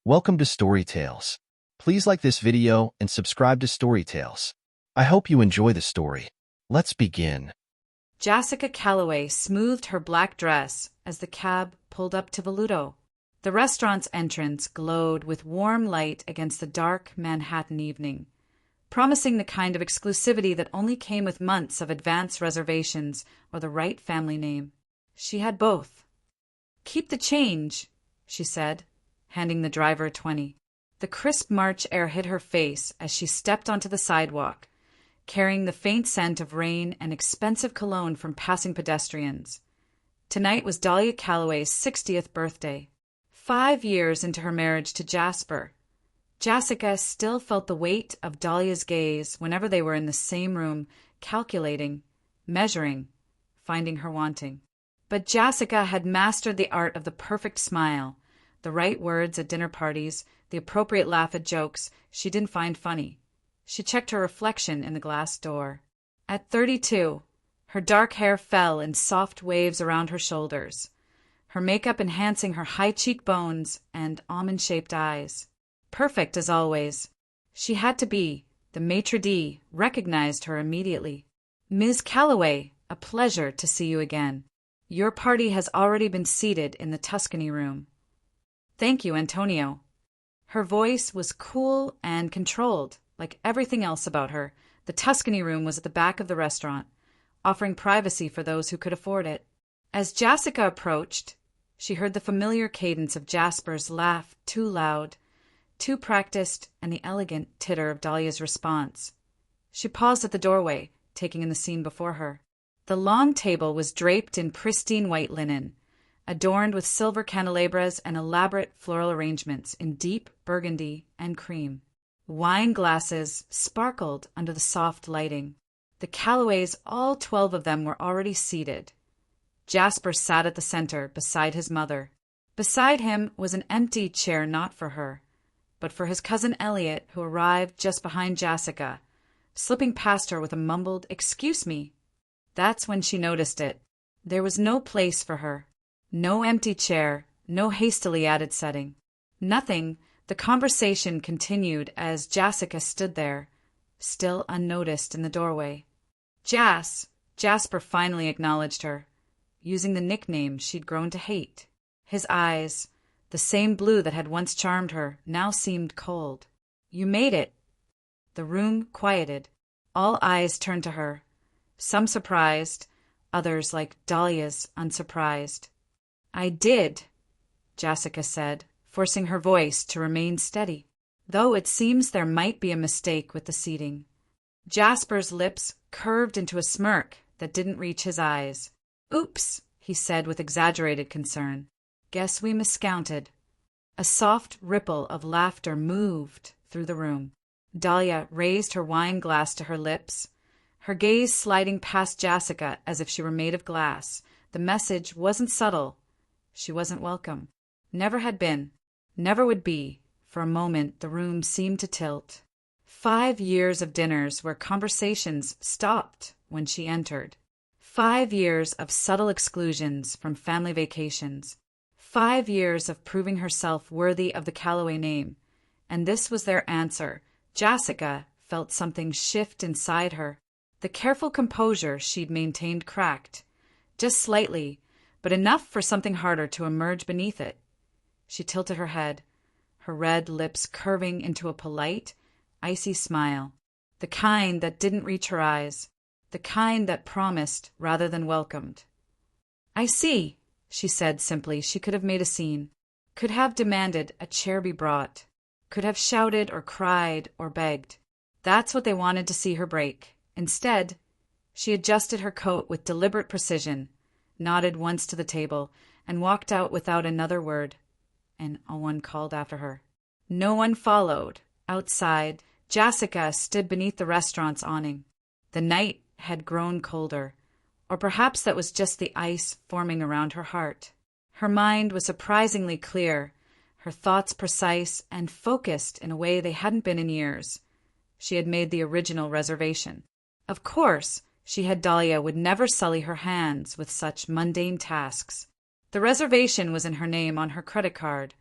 Welcome to Story Tales. Please like this video and subscribe to Story Tales. I hope you enjoy the story. Let's begin. Jessica Calloway smoothed her black dress as the cab pulled up to Voluto. The restaurant's entrance glowed with warm light against the dark Manhattan evening, promising the kind of exclusivity that only came with months of advance reservations or the right family name. She had both. "Keep the change," she said, handing the driver a 20. The crisp March air hit her face as she stepped onto the sidewalk, carrying the faint scent of rain and expensive cologne from passing pedestrians. Tonight was Dahlia Calloway's 60th birthday. 5 years into her marriage to Jasper, Jessica still felt the weight of Dahlia's gaze whenever they were in the same room, calculating, measuring, finding her wanting. But Jessica had mastered the art of the perfect smile, the right words at dinner parties, the appropriate laugh at jokes she didn't find funny. She checked her reflection in the glass door. At 32, her dark hair fell in soft waves around her shoulders, her makeup enhancing her high cheekbones and almond-shaped eyes. Perfect as always. She had to be. The maitre d' recognized her immediately. "Ms. Calloway, a pleasure to see you again. Your party has already been seated in the Tuscany room." "Thank you, Antonio." Her voice was cool and controlled. Like everything else about her, the Tuscany room was at the back of the restaurant, offering privacy for those who could afford it. As Jessica approached, she heard the familiar cadence of Jasper's laugh, too loud, too practiced, and the elegant titter of Dahlia's response. She paused at the doorway, taking in the scene before her. The long table was draped in pristine white linen, adorned with silver candelabras and elaborate floral arrangements in deep burgundy and cream. Wine glasses sparkled under the soft lighting. The Calloways, all 12 of them, were already seated. Jasper sat at the center, beside his mother. Beside him was an empty chair not for her, but for his cousin Elliot, who arrived just behind Jessica, slipping past her with a mumbled, "Excuse me." That's when she noticed it. There was no place for her. No empty chair, no hastily added setting. Nothing. The conversation continued as Jessica stood there, still unnoticed in the doorway. Jasper finally acknowledged her, using the nickname she'd grown to hate. His eyes, the same blue that had once charmed her, now seemed cold. "You made it." The room quieted. All eyes turned to her, some surprised, others, like Dahlia's, unsurprised. "I did," Jessica said, forcing her voice to remain steady, though it seems there might be a mistake with the seating. Jasper's lips curved into a smirk that didn't reach his eyes. "Oops," he said with exaggerated concern. "Guess we miscounted." A soft ripple of laughter moved through the room. Dahlia raised her wine glass to her lips, her gaze sliding past Jessica as if she were made of glass. The message wasn't subtle. She wasn't welcome. Never had been. Never would be. For a moment, the room seemed to tilt. 5 years of dinners where conversations stopped when she entered. 5 years of subtle exclusions from family vacations. 5 years of proving herself worthy of the Calloway name. And this was their answer. Jessica felt something shift inside her. The careful composure she'd maintained cracked. Just slightly, but enough for something harder to emerge beneath it. She tilted her head, her red lips curving into a polite, icy smile, the kind that didn't reach her eyes, the kind that promised rather than welcomed. "I see," she said simply. She could have made a scene, could have demanded a chair be brought, could have shouted or cried or begged. That's what they wanted to see her break. Instead, she adjusted her coat with deliberate precision, nodded once to the table, and walked out without another word. And no one called after her. No one followed. Outside, Jessica stood beneath the restaurant's awning. The night had grown colder, or perhaps that was just the ice forming around her heart. Her mind was surprisingly clear, her thoughts precise and focused in a way they hadn't been in years. She had made the original reservation. Of course, she had Dahlia would never sully her hands with such mundane tasks. The reservation was in her name on her credit card.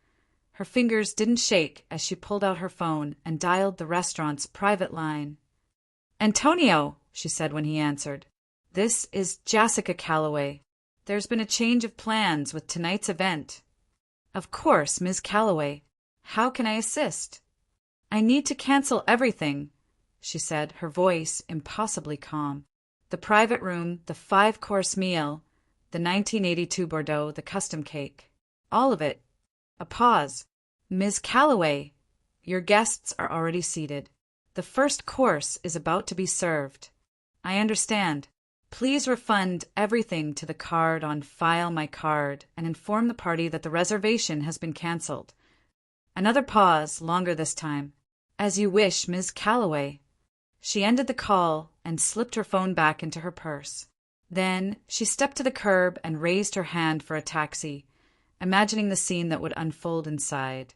Her fingers didn't shake as she pulled out her phone and dialed the restaurant's private line. "Antonio," she said when he answered. "This is Jessica Calloway. There's been a change of plans with tonight's event." "Of course, Ms. Calloway. How can I assist?" "I need to cancel everything," she said, her voice impossibly calm. "The private room, the 5-course meal, the 1982 Bordeaux, the custom cake. All of it." A pause. "Ms. Calloway, your guests are already seated. The first course is about to be served." "I understand. Please refund everything to the card on file my card and inform the party that the reservation has been cancelled." Another pause, longer this time. "As you wish, Ms. Calloway." She ended the call and slipped her phone back into her purse. Then she stepped to the curb and raised her hand for a taxi, imagining the scene that would unfold inside.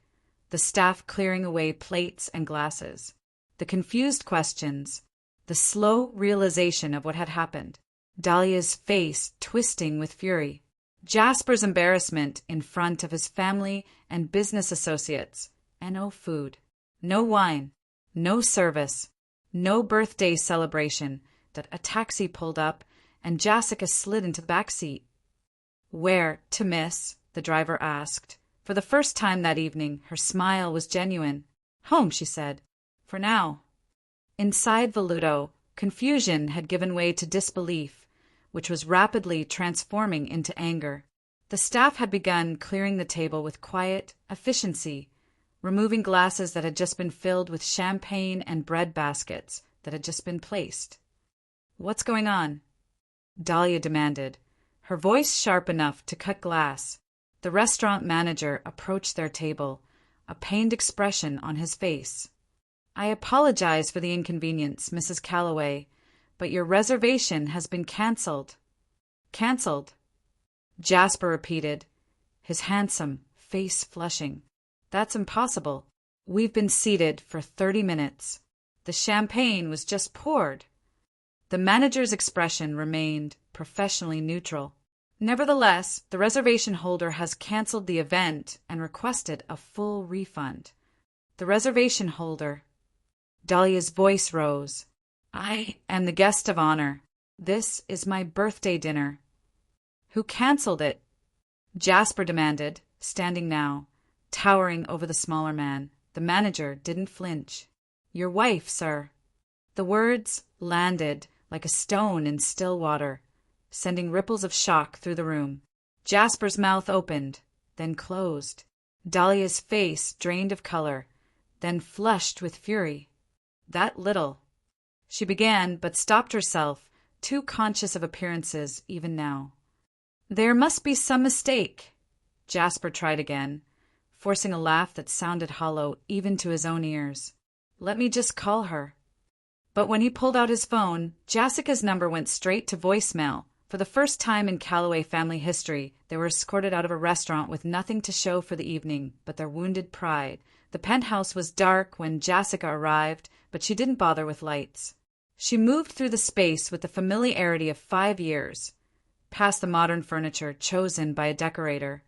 The staff clearing away plates and glasses. The confused questions. The slow realization of what had happened. Dahlia's face twisting with fury. Jasper's embarrassment in front of his family and business associates. And no food. No wine. No service. No birthday celebration. That a taxi pulled up and Jessica slid into the back seat. "Where to, miss?" the driver asked. For the first time that evening, her smile was genuine. "Home," she said. "For now." Inside Voluto, confusion had given way to disbelief, which was rapidly transforming into anger. The staff had begun clearing the table with quiet efficiency, removing glasses that had just been filled with champagne and bread baskets that had just been placed. "What's going on?" Dahlia demanded, her voice sharp enough to cut glass. The restaurant manager approached their table, a pained expression on his face. "I apologize for the inconvenience, Mrs. Calloway, but your reservation has been cancelled." "Cancelled?" Jasper repeated, his handsome face flushing. "That's impossible. We've been seated for 30 minutes. The champagne was just poured." The manager's expression remained professionally neutral. "Nevertheless, the reservation holder has cancelled the event and requested a full refund." "The reservation holder?" Dahlia's voice rose. "I am the guest of honor. This is my birthday dinner." "Who cancelled it?" Jasper demanded, standing now, towering over the smaller man. The manager didn't flinch. "Your wife, sir." The words landed like a stone in still water, sending ripples of shock through the room. Jasper's mouth opened, then closed. Dahlia's face drained of color, then flushed with fury. "That little," she began, but stopped herself, too conscious of appearances even now. "There must be some mistake." Jasper tried again, forcing a laugh that sounded hollow even to his own ears. "Let me just call her." But when he pulled out his phone, Jessica's number went straight to voicemail. For the first time in Calloway family history, they were escorted out of a restaurant with nothing to show for the evening but their wounded pride. The penthouse was dark when Jessica arrived, but she didn't bother with lights. She moved through the space with the familiarity of 5 years, past the modern furniture chosen by a decorator,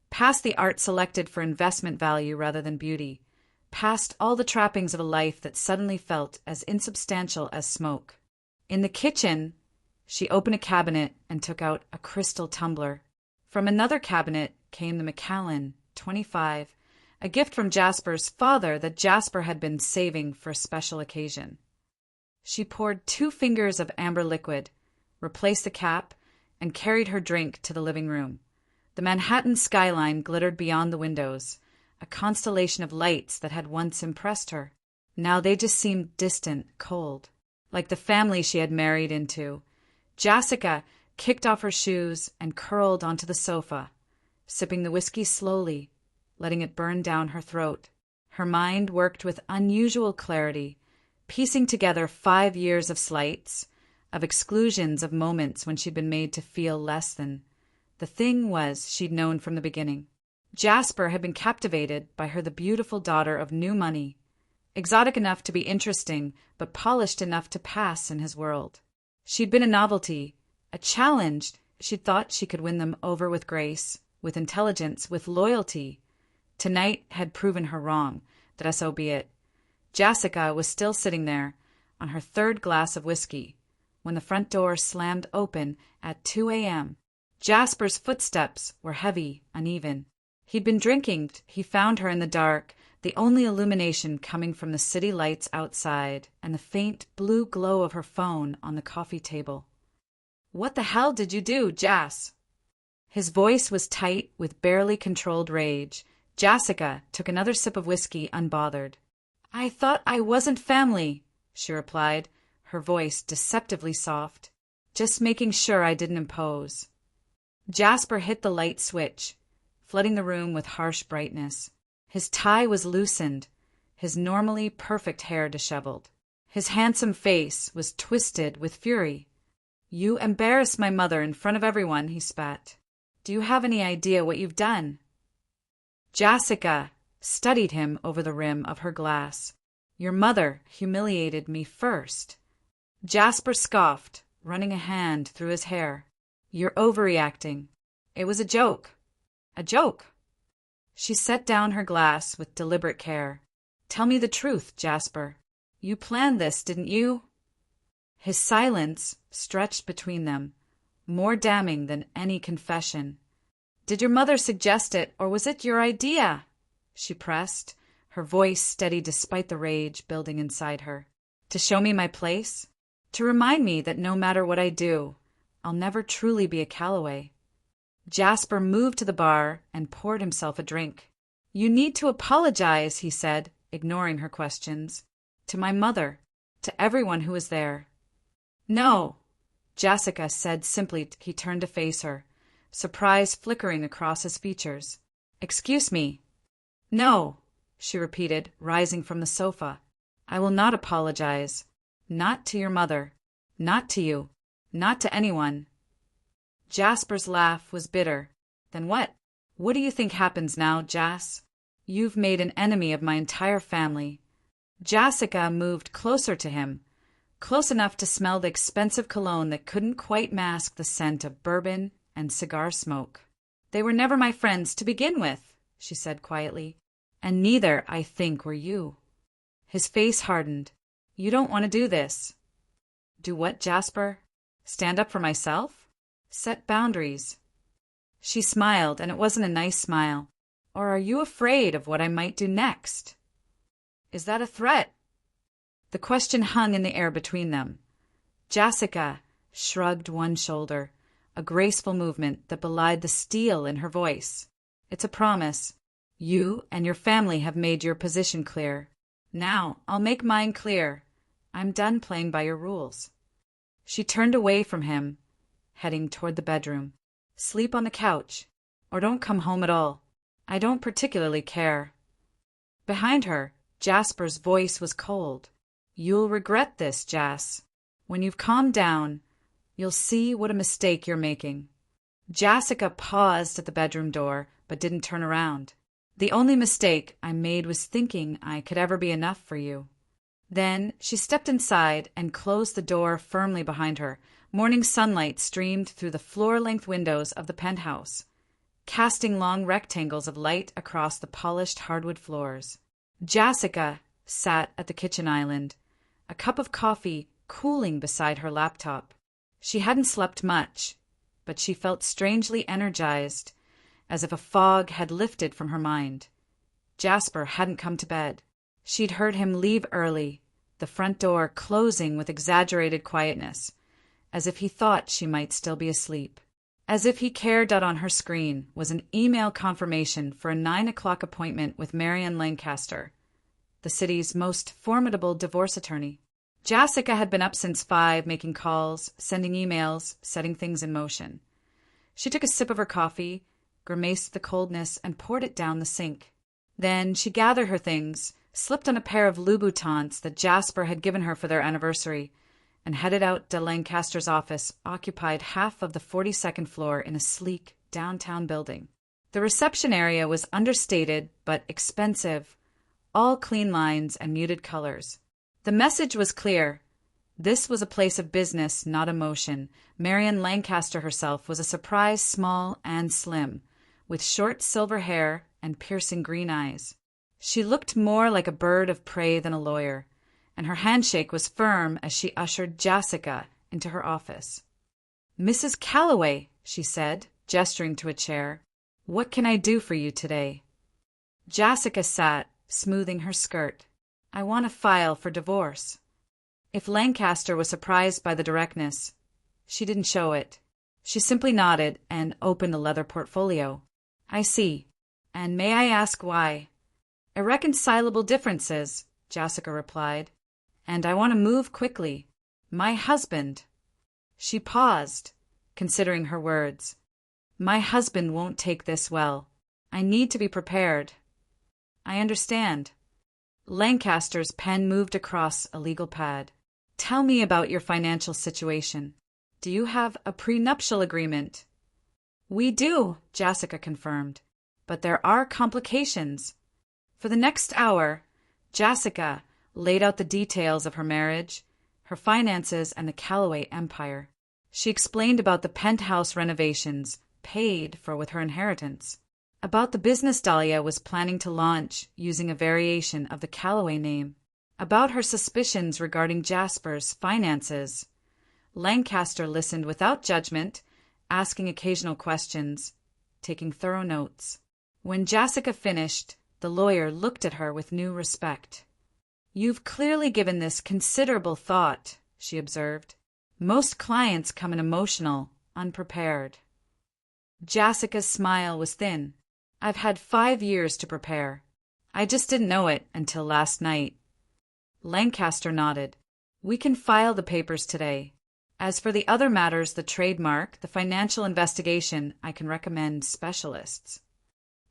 past the art selected for investment value rather than beauty, past all the trappings of a life that suddenly felt as insubstantial as smoke. In the kitchen, she opened a cabinet and took out a crystal tumbler. From another cabinet came the Macallan, 25, a gift from Jasper's father that Jasper had been saving for a special occasion. She poured 2 fingers of amber liquid, replaced the cap, and carried her drink to the living room. The Manhattan skyline glittered beyond the windows, a constellation of lights that had once impressed her. Now they just seemed distant, cold, like the family she had married into. Jessica kicked off her shoes and curled onto the sofa, sipping the whiskey slowly, letting it burn down her throat. Her mind worked with unusual clarity, piecing together 5 years of slights, of exclusions of moments when she'd been made to feel less than. The thing was she'd known from the beginning. Jasper had been captivated by her, the beautiful daughter of new money, exotic enough to be interesting, but polished enough to pass in his world. She'd been a novelty, a challenge. She'd thought she could win them over with grace, with intelligence, with loyalty. Tonight had proven her wrong, that so be it. Jessica was still sitting there, on her third glass of whiskey, when the front door slammed open at 2 a.m. Jasper's footsteps were heavy, uneven. He'd been drinking. He found her in the dark, the only illumination coming from the city lights outside and the faint blue glow of her phone on the coffee table. "What the hell did you do, Jas?" His voice was tight with barely controlled rage. Jessica took another sip of whiskey unbothered. "I thought I wasn't family," she replied, her voice deceptively soft. "Just making sure I didn't impose." Jasper hit the light switch, flooding the room with harsh brightness. His tie was loosened, his normally perfect hair disheveled. His handsome face was twisted with fury. "You embarrassed my mother in front of everyone," he spat. "Do you have any idea what you've done?" Jessica studied him over the rim of her glass. "Your mother humiliated me first." Jasper scoffed, running a hand through his hair. "You're overreacting. It was a joke." "A joke?" She set down her glass with deliberate care. "Tell me the truth, Jasper. You planned this, didn't you?" His silence stretched between them, more damning than any confession. "Did your mother suggest it, or was it your idea?" she pressed, her voice steady despite the rage building inside her. "To show me my place? To remind me that no matter what I do, I'll never truly be a Calloway?" Jasper moved to the bar and poured himself a drink. "You need to apologize," he said, ignoring her questions. "To my mother, to everyone who was there." "No," Jessica said simply. He turned to face her, surprise flickering across his features. "Excuse me." "No," she repeated, rising from the sofa. "I will not apologize. Not to your mother. Not to you. Not to anyone." Jasper's laugh was bitter. "Then what? What do you think happens now, Jas? You've made an enemy of my entire family." Jessica moved closer to him, close enough to smell the expensive cologne that couldn't quite mask the scent of bourbon and cigar smoke. "They were never my friends to begin with," she said quietly. "And neither, I think, were you." His face hardened. "You don't want to do this." "Do what, Jasper? Stand up for myself? Set boundaries?" She smiled, and it wasn't a nice smile. "Or are you afraid of what I might do next?" "Is that a threat?" The question hung in the air between them. Jessica shrugged one shoulder, a graceful movement that belied the steel in her voice. "It's a promise. You and your family have made your position clear. Now I'll make mine clear. I'm done playing by your rules." She turned away from him, heading toward the bedroom. "Sleep on the couch, or don't come home at all. I don't particularly care." Behind her, Jasper's voice was cold. "You'll regret this, Jas. When you've calmed down, you'll see what a mistake you're making." Jessica paused at the bedroom door, but didn't turn around. "The only mistake I made was thinking I could ever be enough for you." Then she stepped inside and closed the door firmly behind her. Morning sunlight streamed through the floor-length windows of the penthouse, casting long rectangles of light across the polished hardwood floors. Jessica sat at the kitchen island, a cup of coffee cooling beside her laptop. She hadn't slept much, but she felt strangely energized, as if a fog had lifted from her mind. Jasper hadn't come to bed. She'd heard him leave early, the front door closing with exaggerated quietness, as if he thought she might still be asleep. As if he cared that on her screen was an email confirmation for a 9 o'clock appointment with Marian Lancaster, the city's most formidable divorce attorney. Jessica had been up since 5, making calls, sending emails, setting things in motion. She took a sip of her coffee, grimaced the coldness, and poured it down the sink. Then she gathered her things, slipped on a pair of Louboutins that Jasper had given her for their anniversary, and headed out to Lancaster's office, occupied half of the 42nd floor in a sleek downtown building. The reception area was understated but expensive, all clean lines and muted colors. The message was clear. This was a place of business, not emotion. Marian Lancaster herself was a surprise small and slim, with short silver hair and piercing green eyes. She looked more like a bird of prey than a lawyer, and her handshake was firm as she ushered Jessica into her office. "Mrs. Calloway," she said, gesturing to a chair, "what can I do for you today?" Jessica sat, smoothing her skirt. "I want a file for divorce." If Lancaster was surprised by the directness, she didn't show it. She simply nodded and opened a leather portfolio. "I see. And may I ask why?" "Irreconcilable differences," Jessica replied. "And I want to move quickly. My husband—" She paused, considering her words. "My husband won't take this well. I need to be prepared." "I understand." Lancaster's pen moved across a legal pad. "Tell me about your financial situation. Do you have a prenuptial agreement?" "We do," Jessica confirmed. "But there are complications." For the next hour, Jessica laid out the details of her marriage, her finances, and the Calloway empire. She explained about the penthouse renovations paid for with her inheritance, about the business Dahlia was planning to launch using a variation of the Calloway name, about her suspicions regarding Jasper's finances. Lancaster listened without judgment, asking occasional questions, taking thorough notes. When Jessica finished, the lawyer looked at her with new respect. "You've clearly given this considerable thought," she observed. "Most clients come in emotional, unprepared." Jessica's smile was thin. "I've had 5 years to prepare. I just didn't know it until last night." Lancaster nodded. "We can file the papers today. As for the other matters, the trademark, the financial investigation, I can recommend specialists."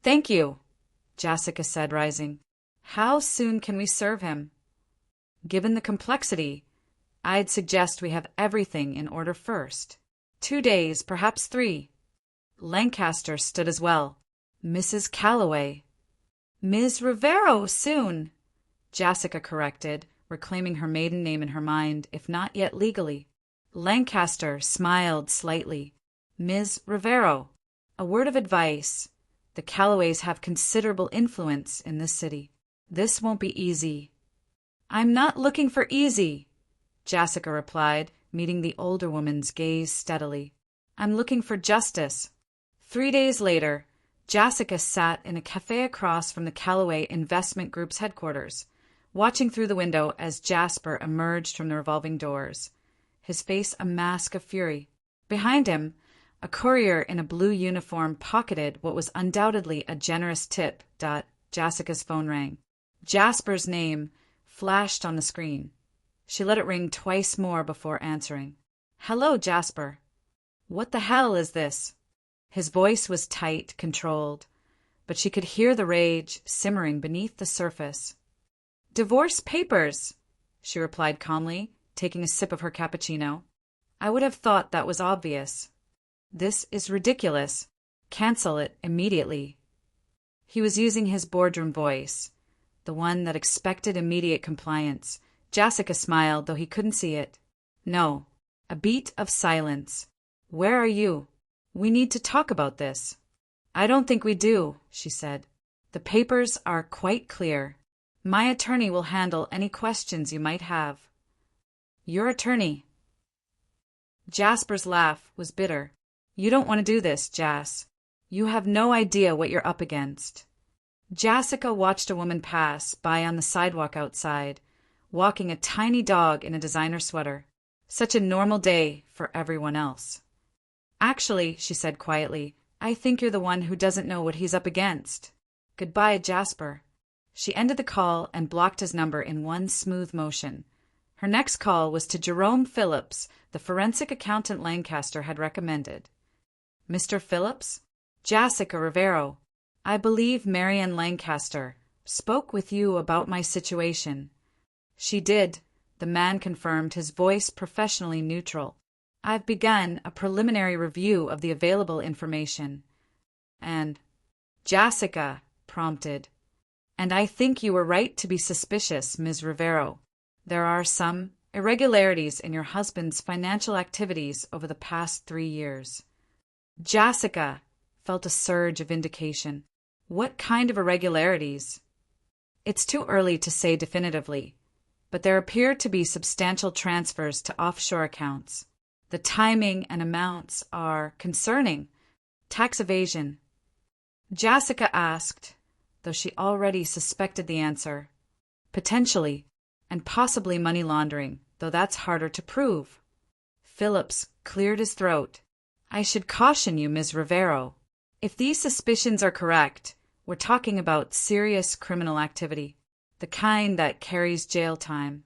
"Thank you," Jessica said, rising. "How soon can we serve him?" "Given the complexity, I'd suggest we have everything in order first. 2 days, perhaps 3. Lancaster stood as well. "Mrs. Calloway." "Ms. Rivero, soon," Jessica corrected, reclaiming her maiden name in her mind, if not yet legally. Lancaster smiled slightly. "Ms. Rivero, a word of advice. The Calloways have considerable influence in this city. This won't be easy." "I'm not looking for easy," Jessica replied, meeting the older woman's gaze steadily. "I'm looking for justice." 3 days later, Jessica sat in a cafe across from the Calloway Investment Group's headquarters, watching through the window as Jasper emerged from the revolving doors, his face a mask of fury. Behind him, a courier in a blue uniform pocketed what was undoubtedly a generous tip. Jessica's phone rang. Jasper's name flashed on the screen. She let it ring twice more before answering. "Hello, Jasper." "What the hell is this?" His voice was tight, controlled, but she could hear the rage simmering beneath the surface. "Divorce papers," she replied calmly, taking a sip of her cappuccino. "I would have thought that was obvious." "This is ridiculous. Cancel it immediately." He was using his boardroom voice, the one that expected immediate compliance. Jessica smiled, though he couldn't see it. "No." A beat of silence. "Where are you? We need to talk about this." "I don't think we do," she said. "The papers are quite clear. My attorney will handle any questions you might have." "Your attorney?" Jasper's laugh was bitter. "You don't want to do this, Jas. You have no idea what you're up against." Jessica watched a woman pass by on the sidewalk outside, walking a tiny dog in a designer sweater. Such a normal day for everyone else. "Actually," she said quietly, "I think you're the one who doesn't know what he's up against. Goodbye, Jasper." She ended the call and blocked his number in one smooth motion. Her next call was to Jerome Phillips, the forensic accountant Lancaster had recommended. "Mr. Phillips?" "Jessica Rivero. I believe Marianne Lancaster spoke with you about my situation." "She did," the man confirmed, his voice professionally neutral. "I've begun a preliminary review of the available information." "And—" Jessica prompted. "And I think you were right to be suspicious, Ms. Rivero. There are some irregularities in your husband's financial activities over the past 3 years." Jessica felt a surge of vindication. What kind of irregularities? It's too early to say definitively, but there appear to be substantial transfers to offshore accounts. The timing and amounts are concerning. Tax evasion. Jessica asked, though she already suspected the answer. Potentially, and possibly money laundering, though that's harder to prove. Phillips cleared his throat. I should caution you, Ms. Rivero. If these suspicions are correct, we're talking about serious criminal activity, the kind that carries jail time.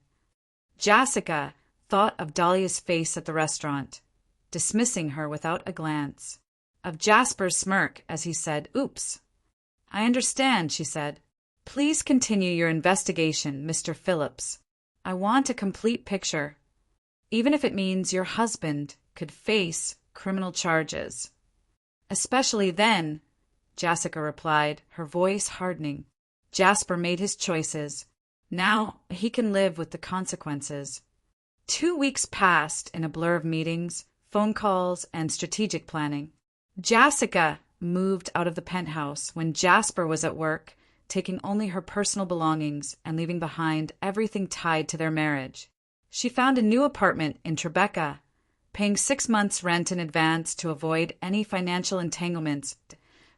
Jessica thought of Dahlia's face at the restaurant, dismissing her without a glance. Of Jasper's smirk as he said, "Oops." "I understand," she said. "Please continue your investigation, Mr. Phillips. I want a complete picture, even if it means your husband could face criminal charges." "Especially then," Jessica replied, her voice hardening. Jasper made his choices. Now he can live with the consequences. 2 weeks passed in a blur of meetings, phone calls, and strategic planning. Jessica moved out of the penthouse when Jasper was at work, taking only her personal belongings and leaving behind everything tied to their marriage. She found a new apartment in Tribeca, paying 6 months' rent in advance to avoid any financial entanglements.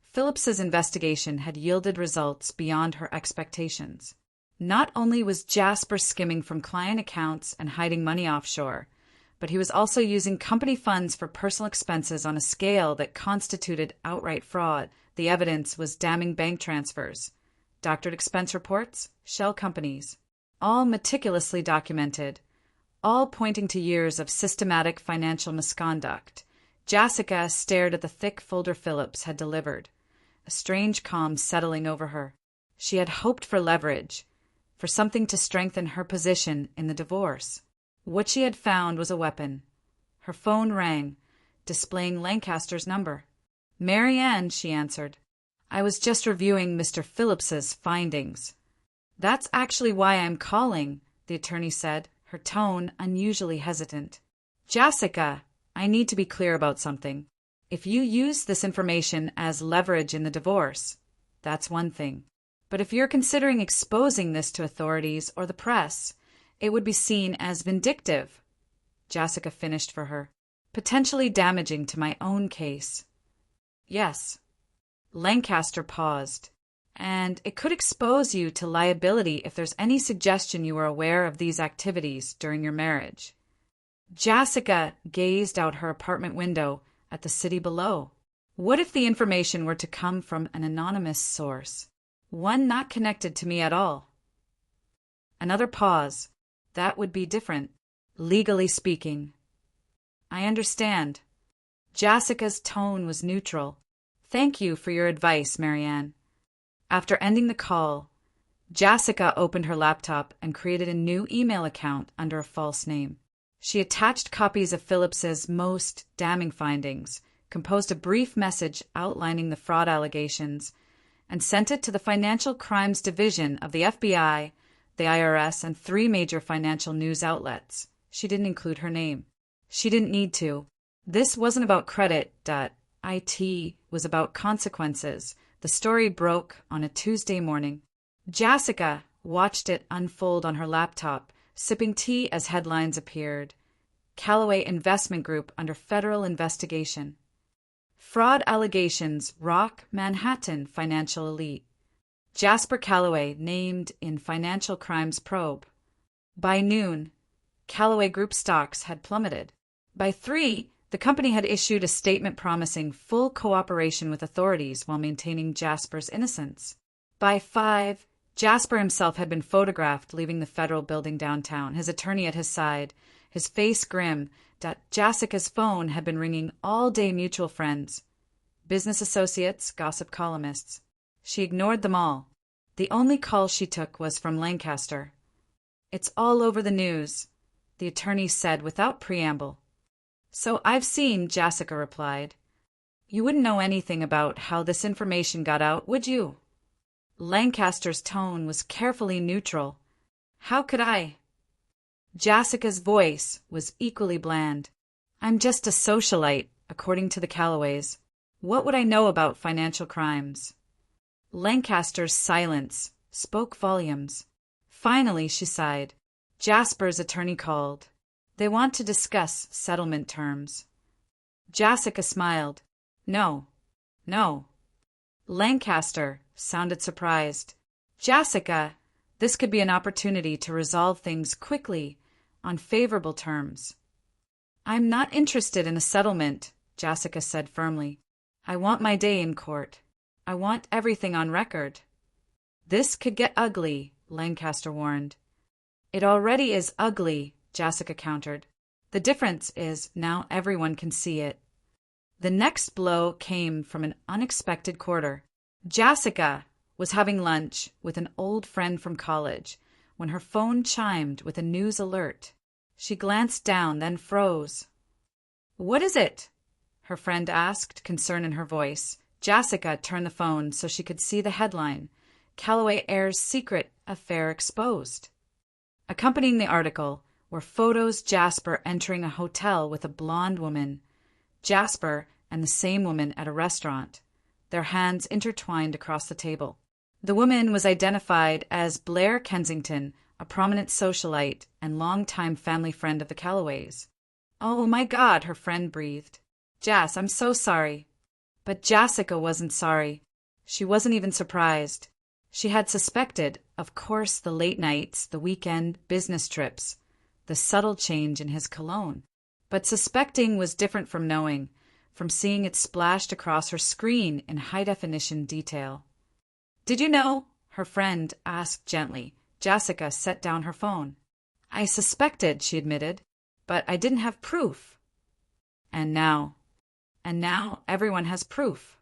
Phillips's investigation had yielded results beyond her expectations. Not only was Jasper skimming from client accounts and hiding money offshore, but he was also using company funds for personal expenses on a scale that constituted outright fraud. The evidence was damning: bank transfers, doctored expense reports, shell companies, all meticulously documented, all pointing to years of systematic financial misconduct. Jessica stared at the thick folder Phillips had delivered, a strange calm settling over her. She had hoped for leverage, for something to strengthen her position in the divorce. What she had found was a weapon. Her phone rang, displaying Lancaster's number. "Marianne," she answered. "I was just reviewing Mr. Phillips's findings." "That's actually why I'm calling," the attorney said, her tone unusually hesitant. "Jessica, I need to be clear about something. If you use this information as leverage in the divorce, that's one thing. But if you're considering exposing this to authorities or the press, it would be seen as vindictive," Jessica finished for her, "potentially damaging to my own case." "Yes." Lancaster paused. "And it could expose you to liability if there's any suggestion you were aware of these activities during your marriage." Jessica gazed out her apartment window at the city below. What if the information were to come from an anonymous source, one not connected to me at all? Another pause. That would be different, legally speaking. "I understand." Jessica's tone was neutral. "Thank you for your advice, Marianne." After ending the call, Jessica opened her laptop and created a new email account under a false name. She attached copies of Phillips's most damning findings, composed a brief message outlining the fraud allegations, and sent it to the Financial Crimes Division of the FBI, the IRS, and 3 major financial news outlets. She didn't include her name. She didn't need to. This wasn't about credit. It was about consequences. The story broke on a Tuesday morning. Jessica watched it unfold on her laptop, sipping tea as headlines appeared. Callaway Investment Group under federal investigation. Fraud allegations rock Manhattan financial elite. Jasper Callaway named in financial crimes probe. By noon, Callaway Group stocks had plummeted. By 3, the company had issued a statement promising full cooperation with authorities while maintaining Jasper's innocence. By 5, Jasper himself had been photographed leaving the federal building downtown, his attorney at his side, his face grim. Jessica's phone had been ringing all day. Mutual friends, business associates, gossip columnists. She ignored them all. The only call she took was from Lancaster. "It's all over the news," the attorney said without preamble. "So I've seen," Jessica replied. "You wouldn't know anything about how this information got out, would you?" Lancaster's tone was carefully neutral. "How could I?" Jessica's voice was equally bland. "I'm just a socialite, according to the Callaways. What would I know about financial crimes?" Lancaster's silence spoke volumes. Finally, she sighed. Jasper's attorney called. They want to discuss settlement terms. Jessica smiled. No. Lancaster sounded surprised. Jessica, this could be an opportunity to resolve things quickly, on favorable terms. I'm not interested in a settlement, Jessica said firmly. I want my day in court. I want everything on record. This could get ugly, Lancaster warned. It already is ugly, Jessica countered. The difference is now everyone can see it. The next blow came from an unexpected quarter. Jessica was having lunch with an old friend from college when her phone chimed with a news alert. She glanced down, then froze. What is it? Her friend asked, concern in her voice. Jessica turned the phone so she could see the headline, Callaway Heir's Secret Affair Exposed. Accompanying the article were photos Jasper entering a hotel with a blonde woman, Jasper and the same woman at a restaurant, their hands intertwined across the table. The woman was identified as Blair Kensington, a prominent socialite and longtime family friend of the Callaways. Oh my God, her friend breathed. Jas, I'm so sorry. But Jessica wasn't sorry. She wasn't even surprised. She had suspected, of course, the late nights, the weekend, business trips, the subtle change in his cologne. But suspecting was different from knowing, from seeing it splashed across her screen in high-definition detail. Did you know? Her friend asked gently. Jessica set down her phone. I suspected, she admitted, but I didn't have proof. And now everyone has proof.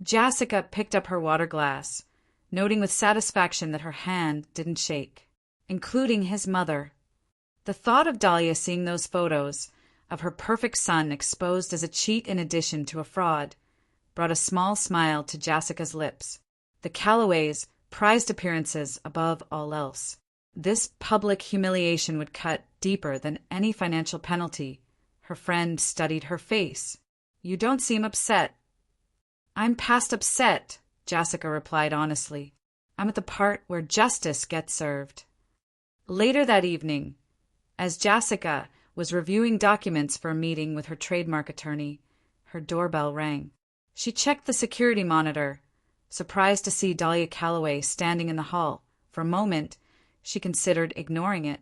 Jessica picked up her water glass, noting with satisfaction that her hand didn't shake, including his mother. The thought of Dahlia seeing those photos of her perfect son exposed as a cheat in addition to a fraud brought a small smile to Jessica's lips. The Callaways prized appearances above all else. This public humiliation would cut deeper than any financial penalty. Her friend studied her face. You don't seem upset. I'm past upset, Jessica replied honestly. I'm at the part where justice gets served. Later that evening, as Jessica was reviewing documents for a meeting with her trademark attorney, her doorbell rang. She checked the security monitor, surprised to see Dahlia Callaway standing in the hall. For a moment, she considered ignoring it,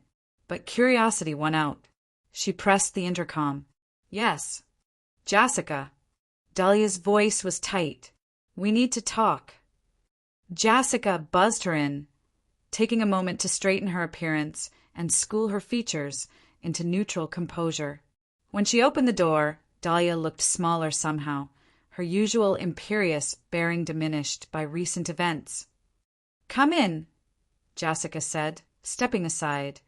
but curiosity won out. She pressed the intercom. Yes. Jessica. Dahlia's voice was tight. We need to talk. Jessica buzzed her in, taking a moment to straighten her appearance and school her features into neutral composure. When she opened the door, Dahlia looked smaller somehow, her usual imperious bearing diminished by recent events. Come in, Jessica said, stepping aside.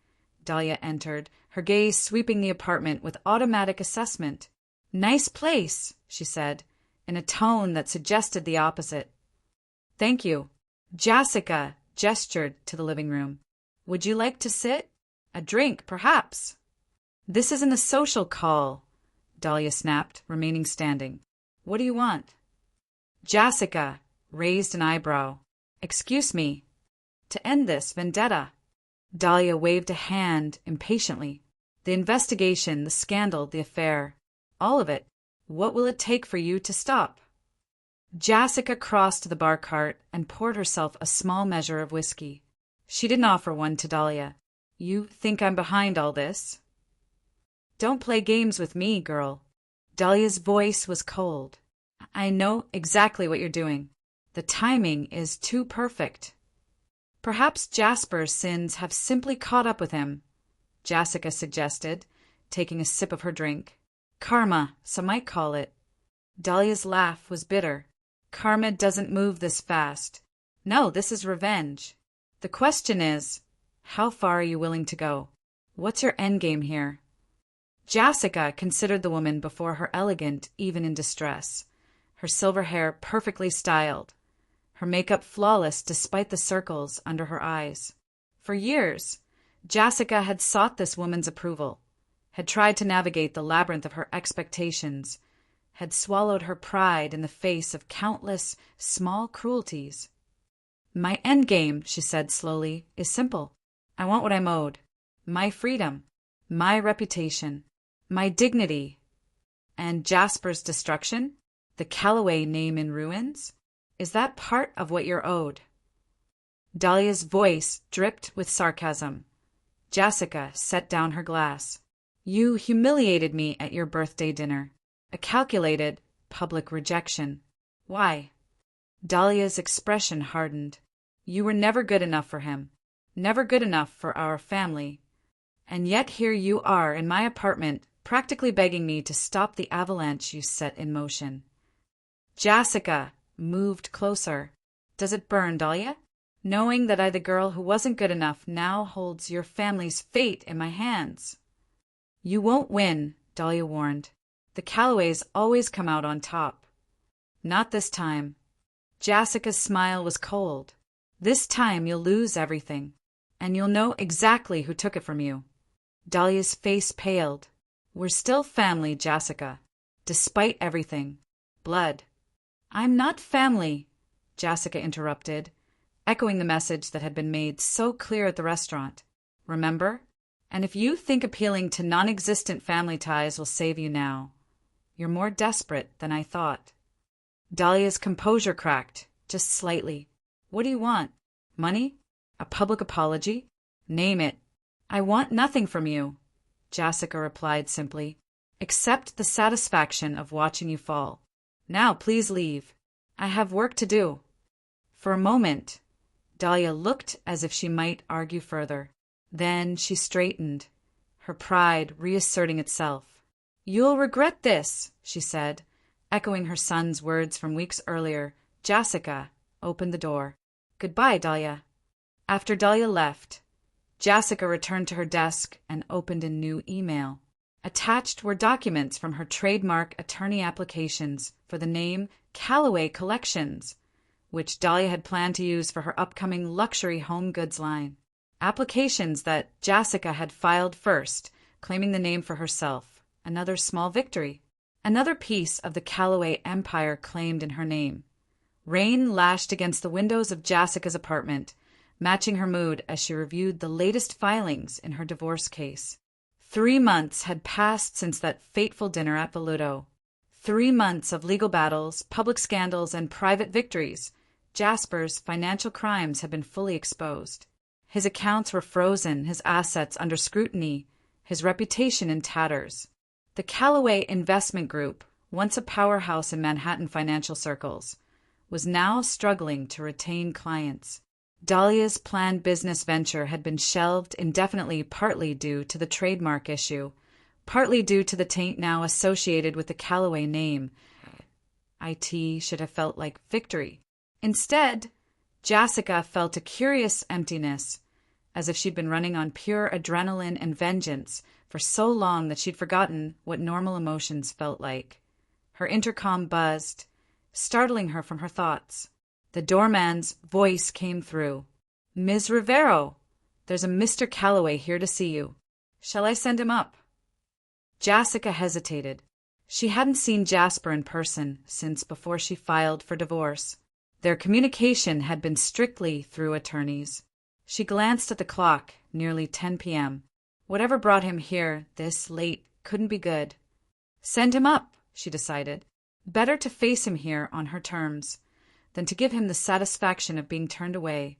Dahlia entered, her gaze sweeping the apartment with automatic assessment. Nice place, she said, in a tone that suggested the opposite. Thank you. Jessica gestured to the living room. Would you like to sit? A drink, perhaps. This isn't a social call, Dahlia snapped, remaining standing. What do you want? Jessica raised an eyebrow. Excuse me. To end this vendetta. Dahlia waved a hand impatiently. The investigation, the scandal, the affair. All of it. What will it take for you to stop? Jessica crossed to the bar cart and poured herself a small measure of whiskey. She didn't offer one to Dahlia. You think I'm behind all this? Don't play games with me, girl. Dahlia's voice was cold. I know exactly what you're doing. The timing is too perfect. Perhaps Jasper's sins have simply caught up with him, Jessica suggested, taking a sip of her drink. Karma, some might call it. Dahlia's laugh was bitter. Karma doesn't move this fast. No, this is revenge. The question is, how far are you willing to go? What's your endgame here? Jessica considered the woman before her elegant, even in distress. Her silver hair perfectly styled, her makeup flawless despite the circles under her eyes. For years, Jessica had sought this woman's approval, had tried to navigate the labyrinth of her expectations, had swallowed her pride in the face of countless small cruelties. "My endgame," she said slowly, "is simple. I want what I'm owed. My freedom, my reputation, my dignity." "And Jasper's destruction? The Calloway name in ruins? Is that part of what you're owed?" Dahlia's voice dripped with sarcasm. Jessica set down her glass. "You humiliated me at your birthday dinner. A calculated, public rejection. Why?" Dahlia's expression hardened. "You were never good enough for him. Never good enough for our family. And yet here you are in my apartment, practically begging me to stop the avalanche you set in motion." Jessica moved closer. "Does it burn, Dahlia? Knowing that I, the girl who wasn't good enough, now holds your family's fate in my hands." "You won't win," Dahlia warned. "The Calloways always come out on top." "Not this time." Jessica's smile was cold. "This time you'll lose everything, and you'll know exactly who took it from you." Dahlia's face paled. "We're still family, Jessica. Despite everything. Blood." "I'm not family," Jessica interrupted, echoing the message that had been made so clear at the restaurant. "Remember? And if you think appealing to non-existent family ties will save you now, you're more desperate than I thought." Dahlia's composure cracked, just slightly. "What do you want? Money? A public apology? Name it." "I want nothing from you," Jessica replied simply, "except the satisfaction of watching you fall. Now please leave. I have work to do." For a moment, Dahlia looked as if she might argue further. Then she straightened, her pride reasserting itself. "You'll regret this," she said, echoing her son's words from weeks earlier. Jessica opened the door. "Goodbye, Dahlia." After Dahlia left, Jessica returned to her desk and opened a new email. Attached were documents from her trademark attorney applications for the name Calloway Collections, which Dahlia had planned to use for her upcoming luxury home goods line. Applications that Jessica had filed first, claiming the name for herself. Another small victory. Another piece of the Calloway empire claimed in her name. Rain lashed against the windows of Jessica's apartment, matching her mood as she reviewed the latest filings in her divorce case. 3 months had passed since that fateful dinner at Voluto. 3 months of legal battles, public scandals, and private victories. Jasper's financial crimes had been fully exposed. His accounts were frozen, his assets under scrutiny, his reputation in tatters. The Calloway Investment Group, once a powerhouse in Manhattan financial circles, was now struggling to retain clients. Dahlia's planned business venture had been shelved indefinitely, partly due to the trademark issue, partly due to the taint now associated with the Calloway name. IT should have felt like victory. Instead, Jessica felt a curious emptiness, as if she'd been running on pure adrenaline and vengeance for so long that she'd forgotten what normal emotions felt like. Her intercom buzzed, startling her from her thoughts. The doorman's voice came through. "Ms. Rivero, there's a Mr. Calloway here to see you. Shall I send him up?" Jessica hesitated. She hadn't seen Jasper in person since before she filed for divorce. Their communication had been strictly through attorneys. She glanced at the clock, nearly 10 p.m. Whatever brought him here this late couldn't be good. Send him up, she decided. Better to face him here on her terms than to give him the satisfaction of being turned away.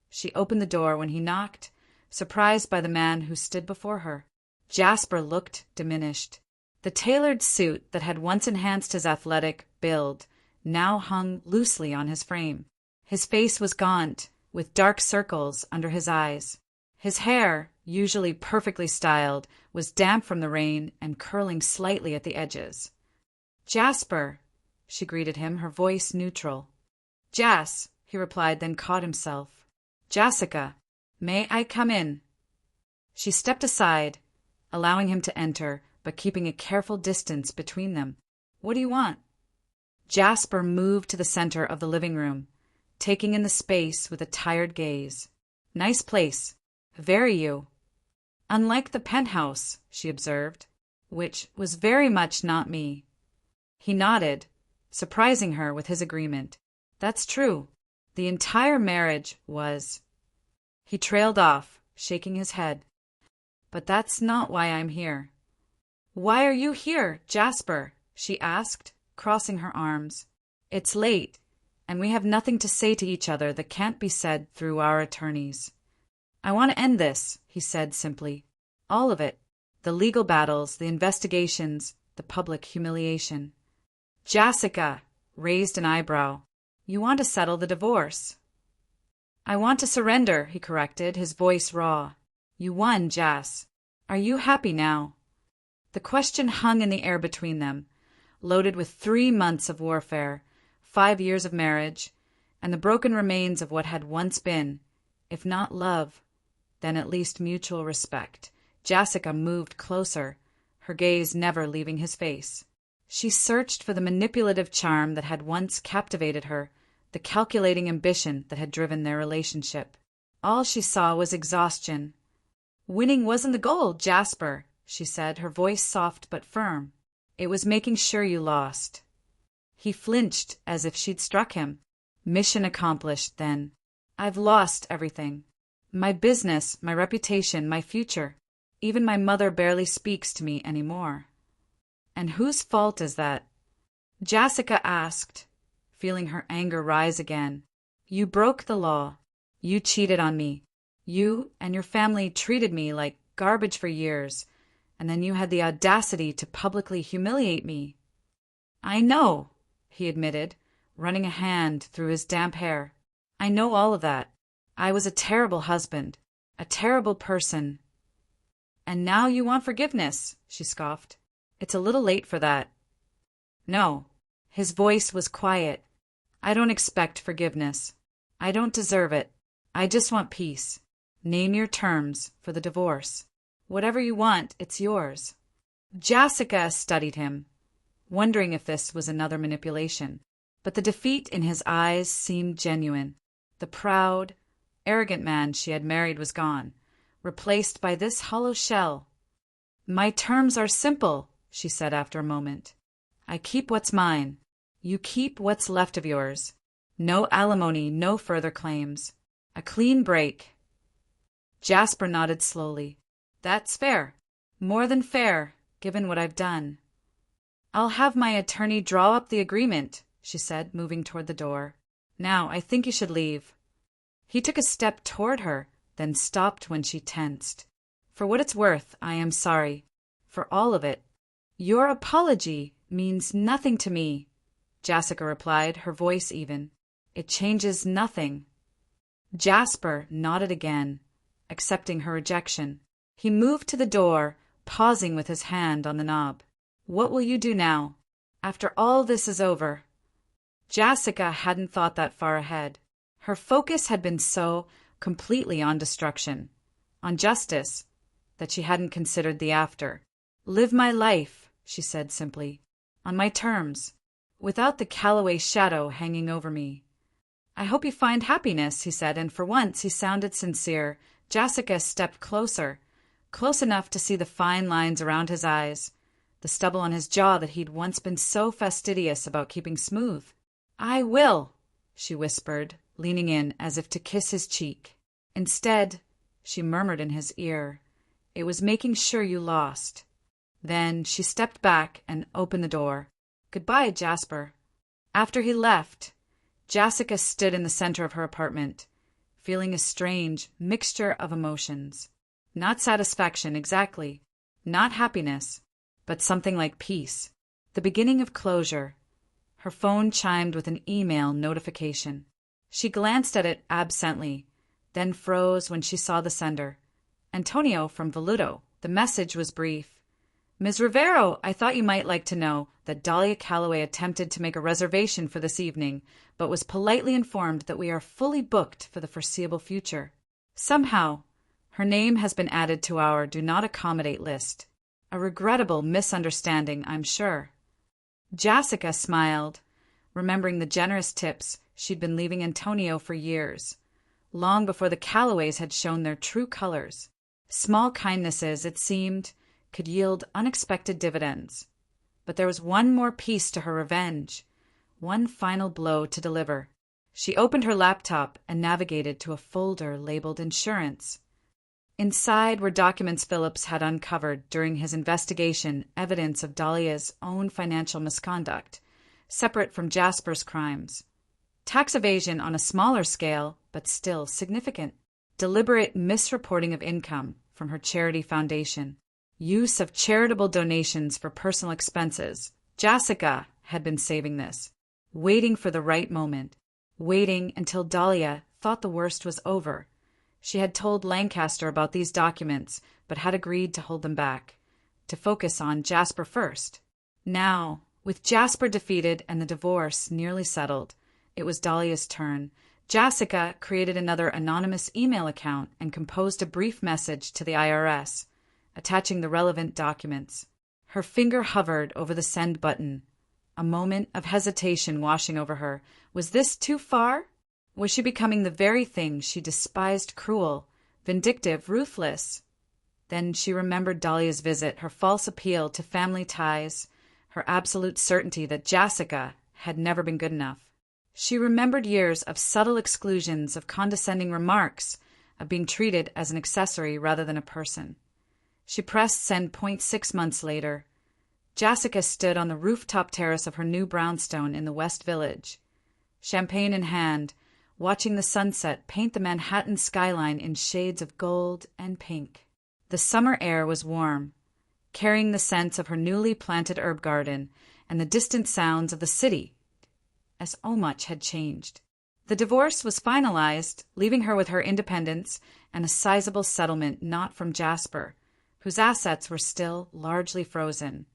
She opened the door when he knocked, surprised by the man who stood before her. Jasper looked diminished. The tailored suit that had once enhanced his athletic build now hung loosely on his frame. His face was gaunt, with dark circles under his eyes. His hair, usually perfectly styled, was damp from the rain and curling slightly at the edges. "Jasper," she greeted him, her voice neutral. "Jas," he replied, then caught himself. "Jessica, may I come in?" She stepped aside, allowing him to enter, but keeping a careful distance between them. "What do you want?" Jasper moved to the center of the living room, taking in the space with a tired gaze. "Nice place. Very you." "Unlike the penthouse," she observed, "which was very much not me." He nodded, surprising her with his agreement. That's true. The entire marriage was. He trailed off, shaking his head. But that's not why I'm here. Why are you here, Jasper? She asked, crossing her arms. It's late, and we have nothing to say to each other that can't be said through our attorneys. I want to end this, he said simply. All of it. The legal battles, the investigations, the public humiliation. Jessica raised an eyebrow. You want to settle the divorce. I want to surrender, he corrected, his voice raw. You won, Jas. Are you happy now? The question hung in the air between them, loaded with 3 months of warfare, 5 years of marriage, and the broken remains of what had once been, if not love, then at least mutual respect. Jessica moved closer, her gaze never leaving his face. She searched for the manipulative charm that had once captivated her, the calculating ambition that had driven their relationship. All she saw was exhaustion. Winning wasn't the goal, Jasper, she said, her voice soft but firm. It was making sure you lost. He flinched as if she'd struck him. Mission accomplished, then. I've lost everything. My business, my reputation, my future. Even my mother barely speaks to me anymore. And whose fault is that? Jessica asked, feeling her anger rise again. You broke the law. You cheated on me. You and your family treated me like garbage for years, and then you had the audacity to publicly humiliate me. I know, he admitted, running a hand through his damp hair. I know all of that. I was a terrible husband, a terrible person. And now you want forgiveness, she scoffed. It's a little late for that. No. His voice was quiet. I don't expect forgiveness. I don't deserve it. I just want peace. Name your terms for the divorce. Whatever you want, it's yours. Jessica studied him, wondering if this was another manipulation. But the defeat in his eyes seemed genuine. The proud, arrogant man she had married was gone, replaced by this hollow shell. My terms are simple, she said after a moment. I keep what's mine. You keep what's left of yours. No alimony, no further claims. A clean break. Jasper nodded slowly. That's fair. More than fair, given what I've done. I'll have my attorney draw up the agreement, she said, moving toward the door. Now, I think you should leave. He took a step toward her, then stopped when she tensed. For what it's worth, I am sorry. For all of it. Your apology means nothing to me, Jessica replied, her voice even. It changes nothing. Jasper nodded again, accepting her rejection. He moved to the door, pausing with his hand on the knob. What will you do now, after all this is over? Jessica hadn't thought that far ahead. Her focus had been so completely on destruction, on justice, that she hadn't considered the after. Live my life, she said simply, on my terms, without the Calloway shadow hanging over me. I hope you find happiness, he said, and for once he sounded sincere. Jessica stepped closer, close enough to see the fine lines around his eyes, the stubble on his jaw that he'd once been so fastidious about keeping smooth. I will, she whispered, leaning in as if to kiss his cheek. Instead, she murmured in his ear, it was making sure you lost. Then she stepped back and opened the door. Goodbye, Jasper. After he left, Jessica stood in the center of her apartment, feeling a strange mixture of emotions. Not satisfaction, exactly. Not happiness, but something like peace. The beginning of closure. Her phone chimed with an email notification. She glanced at it absently, then froze when she saw the sender. Antonio from Voluto. The message was brief. Ms. Rivero, I thought you might like to know that Dahlia Calloway attempted to make a reservation for this evening, but was politely informed that we are fully booked for the foreseeable future. Somehow, her name has been added to our do not accommodate list. A regrettable misunderstanding, I'm sure. Jessica smiled, remembering the generous tips she'd been leaving Antonio for years, long before the Calloways had shown their true colors. Small kindnesses, it seemed, could yield unexpected dividends. But there was one more piece to her revenge, one final blow to deliver. She opened her laptop and navigated to a folder labeled Insurance. Inside were documents Phillips had uncovered during his investigation, evidence of Dahlia's own financial misconduct, separate from Jasper's crimes. Tax evasion on a smaller scale, but still significant. Deliberate misreporting of income from her charity foundation. Use of charitable donations for personal expenses. Jessica had been saving this, waiting for the right moment, waiting until Dahlia thought the worst was over. She had told Lancaster about these documents, but had agreed to hold them back, to focus on Jasper first. Now, with Jasper defeated and the divorce nearly settled, it was Dahlia's turn. Jessica created another anonymous email account and composed a brief message to the IRS, attaching the relevant documents. Her finger hovered over the send button, a moment of hesitation washing over her. Was this too far? Was she becoming the very thing she despised? Cruel, vindictive, ruthless? Then she remembered Dahlia's visit, her false appeal to family ties, her absolute certainty that Jessica had never been good enough. She remembered years of subtle exclusions, of condescending remarks, of being treated as an accessory rather than a person. She pressed send. 6 months later. Jessica stood on the rooftop terrace of her new brownstone in the West Village, champagne in hand, watching the sunset paint the Manhattan skyline in shades of gold and pink. The summer air was warm, carrying the scents of her newly planted herb garden and the distant sounds of the city, as so much had changed. The divorce was finalized, leaving her with her independence and a sizable settlement not from Jasper, whose assets were still largely frozen,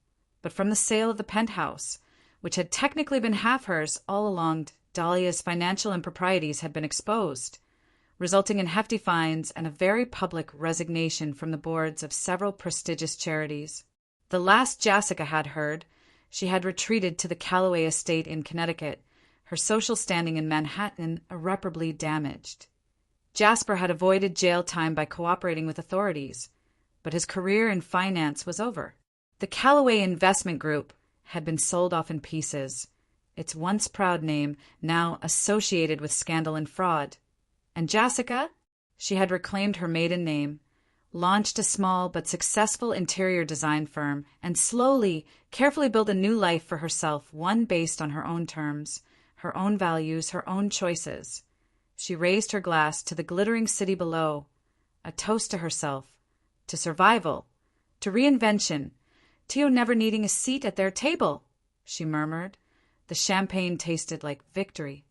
but from the sale of the penthouse, which had technically been half hers all along. Dahlia's financial improprieties had been exposed, resulting in hefty fines and a very public resignation from the boards of several prestigious charities. The last Jessica had heard, she had retreated to the Callaway estate in Connecticut, her social standing in Manhattan irreparably damaged. Jasper had avoided jail time by cooperating with authorities, but his career in finance was over. The Callaway Investment Group had been sold off in pieces, its once proud name now associated with scandal and fraud. And Jessica? She had reclaimed her maiden name, launched a small but successful interior design firm, and slowly, carefully built a new life for herself, one based on her own terms, her own values, her own choices. She raised her glass to the glittering city below, a toast to herself, to survival, to reinvention, to never needing a seat at their table, she murmured. The champagne tasted like victory.